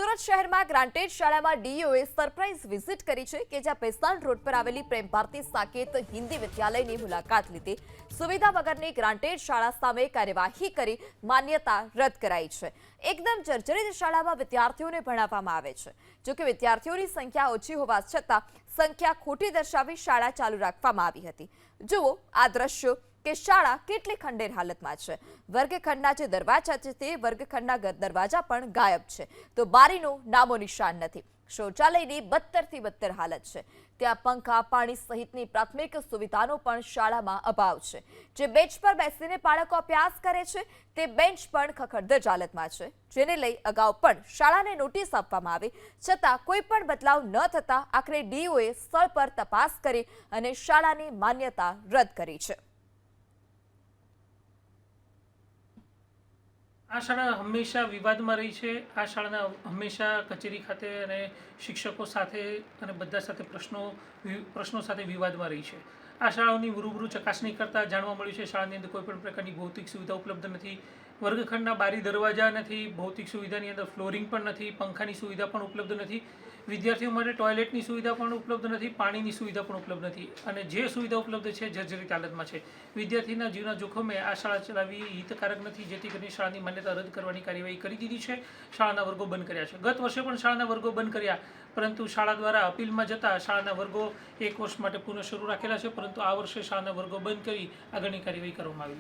સુરત શહેરમાં ગ્રાન્ટેડ શાળામાં ડીઈઓએ surprise visit કરી છે કે જ્યાં પેસ્તાન રોડ પર આવેલી પ્રેમ ભારતી સાકેત હિન્દી વિદ્યાલયની મુલાકાત લીધી સુવિધા વગરની ગ્રાન્ટેડ શાળા સામે કાર્યવાહી કરી માન્યતા રદ કરાઈ છે। એકદમ જર્જરિત શાળામાં વિદ્યાર્થીઓને ભણાવવામાં આવે છે। જોકે વિદ્યાર્થીઓની સંખ્યા ઓછી હોવા છતાં સંખ્યા ખોટી દર્શાવી શાળા ચાલુ રાખવામાં આવી હતી। જુઓ આ દ્રશ્યો કે શાળા કેટલી ખંડેર હાલતમાં છે। વર્ગખંડના જે દરવાજા છે તે વર્ગખંડના દરવાજા પણ ગાયબ છે તો બારીનું નામો નિશાન નથી। શૌચાલયની બદતરથી બદતર હાલત છે। ત્યાં પંખા પાણી સહિતની પ્રાથમિક સુવિધાનો પણ શાળામાં અભાવ છે। જે બેન્ચ પર બેસીને બાળકો અભ્યાસ કરે છે તે બેન્ચ પણ ખખડધજ હાલતમાં છે, જેને લઈ અગાઉ પણ શાળાને નોટિસ આપવામાં આવી છતાં કોઈ પણ બદલાવ ન થતા આખરે ડીઈઓએ સ્થળ પર તપાસ કરી અને શાળાની માન્યતા રદ કરી છે। આ શાળા હંમેશા વિવાદમાં રહી છે। આ શાળાના હંમેશા કચેરી ખાતે અને શિક્ષકો સાથે અને બધા સાથે પ્રશ્નો સાથે વિવાદમાં રહી છે। આ શાળાઓની રૂબરૂ ચકાસણી કરતાં જાણવા મળ્યું છે શાળાની અંદર કોઈપણ પ્રકારની ભૌતિક સુવિધા ઉપલબ્ધ નથી। વર્ગખંડના બારી દરવાજા નથી, ભૌતિક સુવિધાની અંદર ફ્લોરિંગ પણ નથી, પંખાની સુવિધા પણ ઉપલબ્ધ નથી, વિદ્યાર્થીઓ માટે ટોયલેટની સુવિધા પણ ઉપલબ્ધ નથી, પાણીની સુવિધા પણ ઉપલબ્ધ નથી અને જે સુવિધા ઉપલબ્ધ છે જર્જરિત હાલતમાં છે। વિદ્યાર્થીના જીવના જોખમે આ શાળા ચલાવવી હિતકારક નથી, જેથી કરીને શાળાની માન્યતા રદ કરવાની કાર્યવાહી કરી દીધી છે। શાળાના વર્ગો બંધ કર્યા છે। ગત વર્ષે પણ શાળાના વર્ગો બંધ કર્યા, પરંતુ શાળા દ્વારા અપીલમાં જતા શાળાના વર્ગો 1 વર્ષ માટે પુનઃ શરૂ રાખેલા છે, પરંતુ આ વર્ષે શાળાના વર્ગો બંધ કરી આગળની કાર્યવાહી કરવામાં આવી છે।